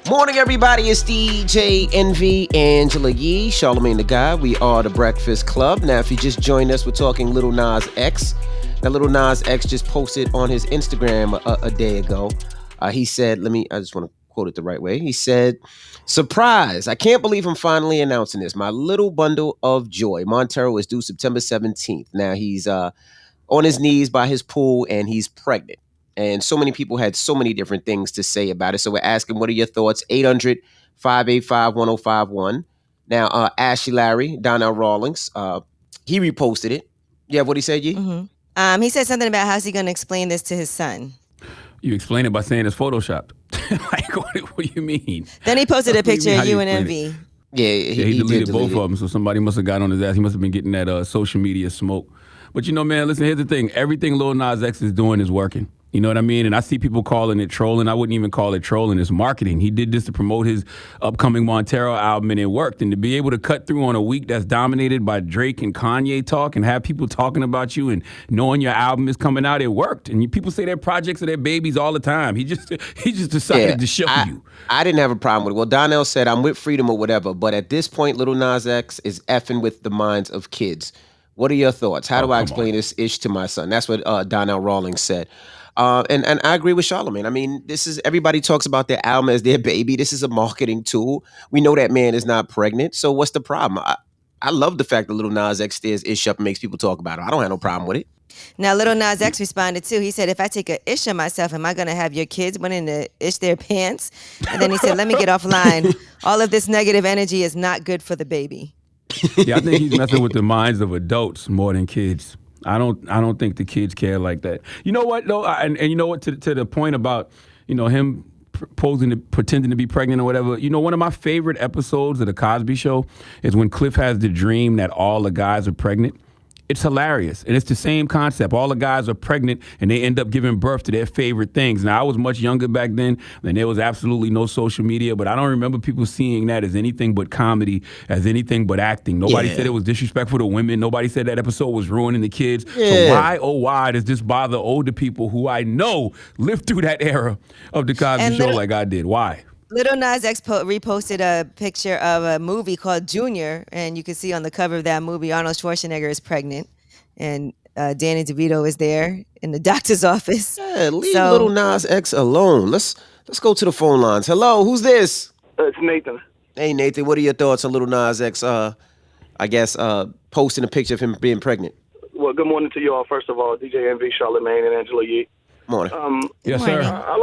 Morning, everybody. It's DJ Envy, Angela Yee, Charlamagne the Guy. We are the Breakfast Club. Now, if you just joined us, we're talking Little Nas X. Now, Little Nas X just posted on his Instagram a day ago. He said, I just want to quote it the right way. He said, "Surprise! I can't believe I'm finally announcing this. My little bundle of joy. Montero is due September 17th. Now, he's on his knees by his pool and he's pregnant. And so many people had so many different things to say about it. So we're asking, what are your thoughts? 800-585-1051. Now, Ashley Larry, Donnell Rawlings, he reposted it. Yeah, what he said, Yee? He said something about how's he going to explain this to his son. You explain it by saying it's photoshopped. Like, what do you mean? Then he posted a picture of you and Envy. Yeah, he deleted both of them, so somebody must have got on his ass. He must have been getting that social media smoke. But man, listen, here's the thing. Everything Lil Nas X is doing is working. You know what I mean? And I see people calling it trolling. I wouldn't even call it trolling. It's marketing. He did this to promote his upcoming Montero album, and it worked. And to be able to cut through on a week that's dominated by Drake and Kanye talk and have people talking about you and knowing your album is coming out, it worked. And people say their projects are their babies all the time. He just decided to show you. I didn't have a problem with it. Well, Donnell said, I'm with freedom or whatever. But at this point, Little Nas X is effing with the minds of kids. What are your thoughts? How do I explain this ish to my son? That's what Donnell Rawlings said. And I agree with Charlamagne. I mean, everybody talks about their album as their baby. This is a marketing tool. We know that man is not pregnant. So what's the problem? I love the fact that Little Nas X stares ish up and makes people talk about it. I don't have no problem with it. Now, Little Nas X responded too. He said, if I take a ish of myself, am I going to have your kids wanting to ish their pants? And then he said, let me get offline. All of this negative energy is not good for the baby. Yeah, I think he's messing with the minds of adults more than kids. I don't think the kids care like that. You know what though, and you know what, to the point about him pretending to be pregnant or whatever. One of my favorite episodes of the Cosby Show is when Cliff has the dream that all the guys are pregnant. It's hilarious. And it's the same concept. All the guys are pregnant and they end up giving birth to their favorite things. Now, I was much younger back then and there was absolutely no social media, but I don't remember people seeing that as anything but comedy, as anything but acting. Nobody said it was disrespectful to women. Nobody said that episode was ruining the kids. Yeah. So why does this bother older people who I know lived through that era of the Cosby Show like I did? Why? Little Nas X reposted a picture of a movie called Junior, and you can see on the cover of that movie, Arnold Schwarzenegger is pregnant, and Danny DeVito is there in the doctor's office. Yeah, leave Little Nas X alone. Let's go to the phone lines. Hello, who's this? It's Nathan. Hey, Nathan, what are your thoughts on Little Nas X, posting a picture of him being pregnant? Well, good morning to you all. First of all, DJ Envy, Charlamagne, and Angela Yee. Morning. Yes, sir. I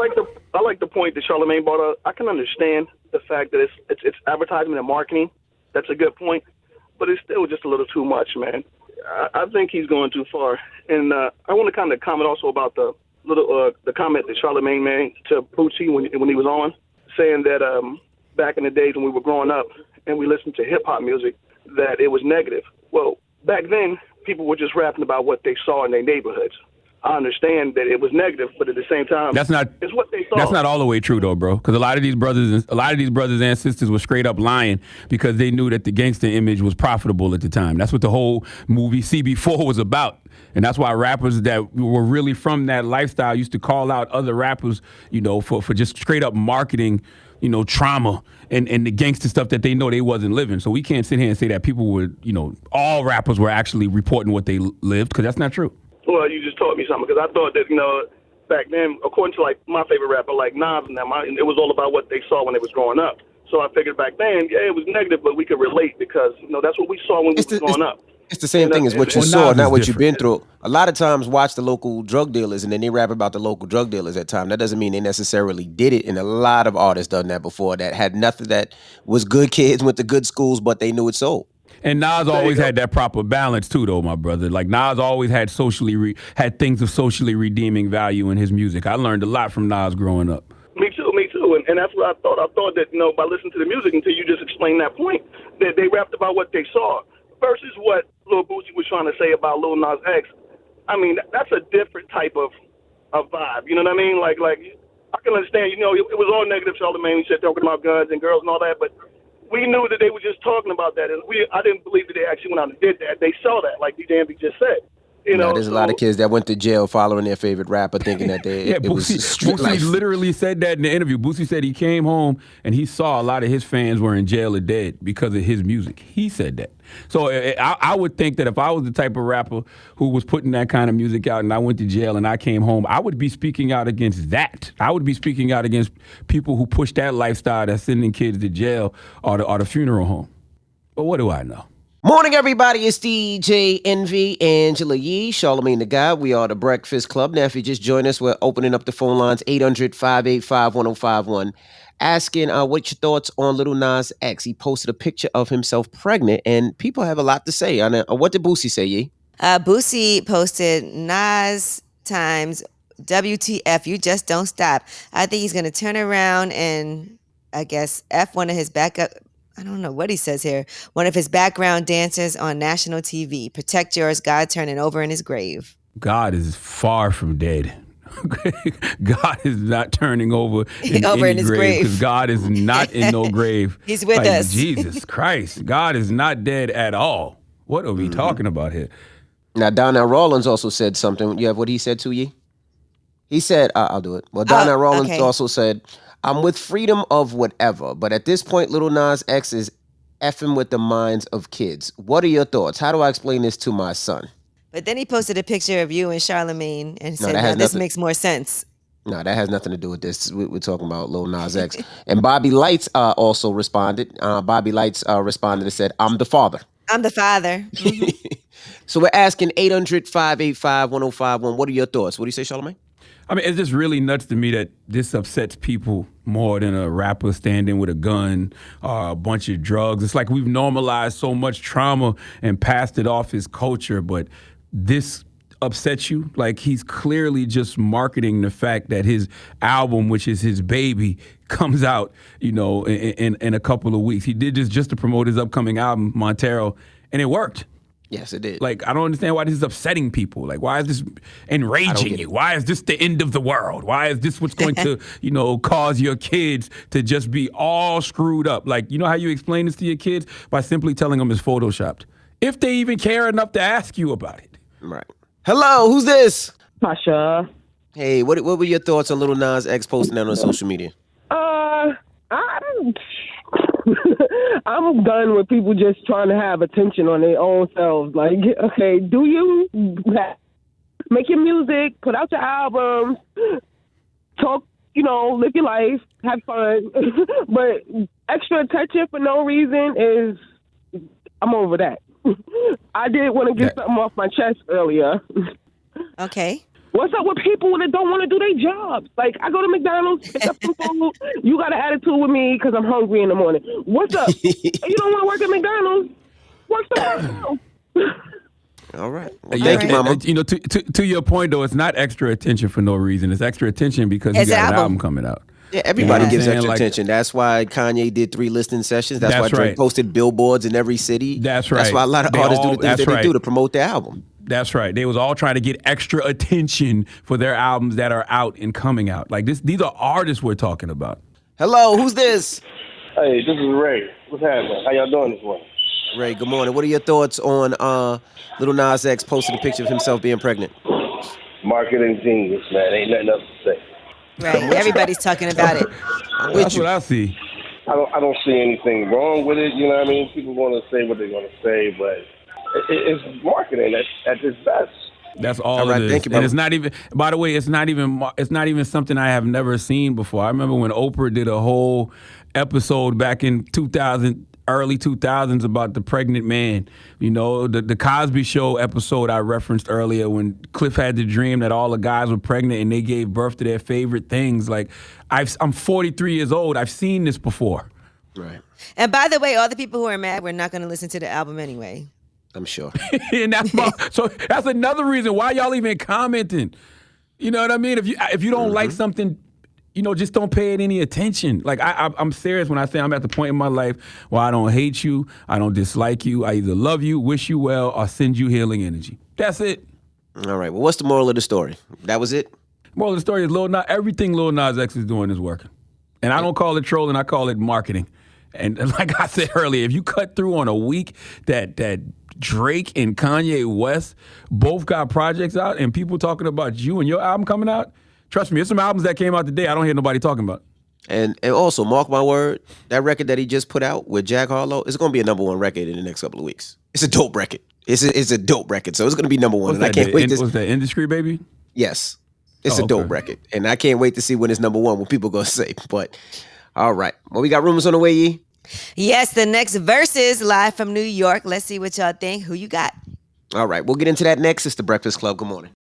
like the point that Charlamagne brought up. I can understand the fact that it's advertisement and marketing. That's a good point, but it's still just a little too much, man. I think he's going too far, and I want to kind of comment also about the comment that Charlamagne made to Poochie when he was on, saying that back in the days when we were growing up and we listened to hip hop music, that it was negative. Well, back then people were just rapping about what they saw in their neighborhoods. I understand that it was negative, but at the same time, it's what they saw. That's not all the way true, though, bro. Because a lot of these brothers and sisters were straight up lying because they knew that the gangster image was profitable at the time. That's what the whole movie CB4 was about, and that's why rappers that were really from that lifestyle used to call out other rappers, for just straight up marketing, trauma and the gangster stuff that they know they wasn't living. So we can't sit here and say that people were, all rappers were actually reporting what they lived, because that's not true. Well, you just taught me something, because I thought that, back then, according to, my favorite rapper, like Nas and them, it was all about what they saw when they was growing up. So I figured back then, it was negative, but we could relate because, that's what we saw when we was growing up. It's the same thing as what you saw, not what you've been through. A lot of times watch the local drug dealers and then they rap about the local drug dealers at time. That doesn't mean they necessarily did it. And a lot of artists done that before that had nothing, that was good kids, went to good schools, but they knew it sold. And Nas always had that proper balance too, though, my brother. Like, Nas always had had things of socially redeeming value in his music. I learned a lot from Nas growing up. Me too. And that's what I thought. I thought that, by listening to the music, until you just explained that point, that they rapped about what they saw versus what Lil Boosie was trying to say about Lil Nas X. I mean, that's a different type of vibe. You know what I mean? Like I can understand, it was all negative, Charlamagne. He said talking about guns and girls and all that, but we knew that they were just talking about that, and I didn't believe that they actually went out and did that. They saw that, like DJ Envy just said. No, there's a lot of kids that went to jail following their favorite rapper, thinking that it was street Boosie life. literally said that in the interview. Boosie said he came home and he saw a lot of his fans were in jail or dead because of his music. He said that. So I would think that if I was the type of rapper who was putting that kind of music out and I went to jail and I came home, I would be speaking out against that. I would be speaking out against people who push that lifestyle that's sending kids to jail or the funeral home. But what do I know? Morning, everybody. It's DJ Envy, Angela Yee, Charlamagne the Guy. We are the Breakfast Club. Now, if you just joined us, we're opening up the phone lines, 800-585-1051, asking what's your thoughts on Lil Nas X. He posted a picture of himself pregnant, and people have a lot to say. What did Boosie say, Yee? Boosie posted Nas times WTF, you just don't stop. I think he's going to turn around and, I guess, F one of his backup. I don't know what he says here. One of his background dancers on national TV. Protect yours, God turning over in his grave. God is far from dead. God is not turning over in his grave. Because God is not in no grave. He's with us. Jesus Christ. God is not dead at all. What are we talking about here? Now, Donnell Rawlings also said something. You have what he said to you? He said, I'll do it. Well, Donnell Rawlings also said, I'm with freedom of whatever, but at this point, Lil Nas X is effing with the minds of kids. What are your thoughts? How do I explain this to my son? But then he posted a picture of you and Charlamagne and said, now this makes more sense. No, that has nothing to do with this. We're talking about Lil Nas X. And Bobby Lights also responded. Bobby Lights responded and said, I'm the father. I'm the father. Mm-hmm. So we're asking 800-585-1051. What are your thoughts? What do you say, Charlamagne? I mean, it's just really nuts to me that this upsets people more than a rapper standing with a gun or a bunch of drugs. It's like we've normalized so much trauma and passed it off as culture, but this upsets you. Like, he's clearly just marketing the fact that his album, which is his baby, comes out, in a couple of weeks. He did this just to promote his upcoming album, Montero, and it worked. Yes, it did. Like, I don't understand why this is upsetting people. Like, why is this enraging you? Why is this the end of the world? Why is this what's going to, cause your kids to just be all screwed up? Like, you know how you explain this to your kids? By simply telling them it's photoshopped. If they even care enough to ask you about it. Right. Hello, who's this? Pasha. Hey, what were your thoughts on Lil Nas X posting that on social media? I'm done with people just trying to have attention on their own selves. Like, okay, do you make your music, put out your albums, talk, live your life, have fun. But extra attention for no reason I'm over that. I did want to get something off my chest earlier. Okay. What's up with people that don't want to do their jobs? Like, I go to McDonald's, pick up some food. You got an attitude with me because I'm hungry in the morning. What's up? You don't want to work at McDonald's? Work somewhere else. All right. Well, thank you, Mama. To your point, though, it's not extra attention for no reason. It's extra attention because he got an album coming out. Yeah, everybody gives extra attention. That's why Kanye did 3 listening sessions. That's why Drake posted billboards in every city. That's right. That's why a lot of artists do the things that they do to promote their album. That's right. They was all trying to get extra attention for their albums that are out and coming out. Like this, these are artists we're talking about. Hello, who's this? Hey, this is Ray. What's happening? How y'all doing this morning? Ray, good morning. What are your thoughts on Lil Nas X posting a picture of himself being pregnant? Marketing genius, man. Ain't nothing else to say. Right. Everybody's talking about it. That's what I see. I don't see anything wrong with it. You know what I mean? People want to say what they're going to say, but it's marketing at its best. That's all it is. Thank you, and it's not even. By the way, it's not even something I have never seen before. I remember when Oprah did a whole episode back in 2000, early 2000s about the pregnant man. The Cosby Show episode I referenced earlier when Cliff had the dream that all the guys were pregnant and they gave birth to their favorite things. Like, I'm 43 years old. I've seen this before. Right. And by the way, all the people who are mad, we're not going to listen to the album anyway. I'm sure. And so that's another reason why y'all even commenting. You know what I mean? If you don't like something, just don't pay it any attention. Like, I'm serious when I say I'm at the point in my life where I don't hate you, I don't dislike you, I either love you, wish you well, or send you healing energy. That's it. All right. Well, what's the moral of the story? That was it? Moral of the story is everything Lil Nas X is doing is working. And I don't call it trolling, I call it marketing. And like I said earlier, if you cut through on a week that Drake and Kanye West both got projects out, and people talking about you and your album coming out. Trust me, there's some albums that came out today I don't hear nobody talking about. And also, mark my word, that record that he just put out with Jack Harlow is going to be a #1 record in the next couple of weeks. It's a dope record. It's a dope record, so it's going to be #1. And I can't wait. Was that Industry, baby? Yes, it's a dope record, and I can't wait to see when it's #1. What people gonna say? But all right, well, we got rumors on the way, Yee. Yes, the next Versus live from New York. Let's see what y'all think. Who you got? All right, we'll get into that next. It's the Breakfast Club. Good morning.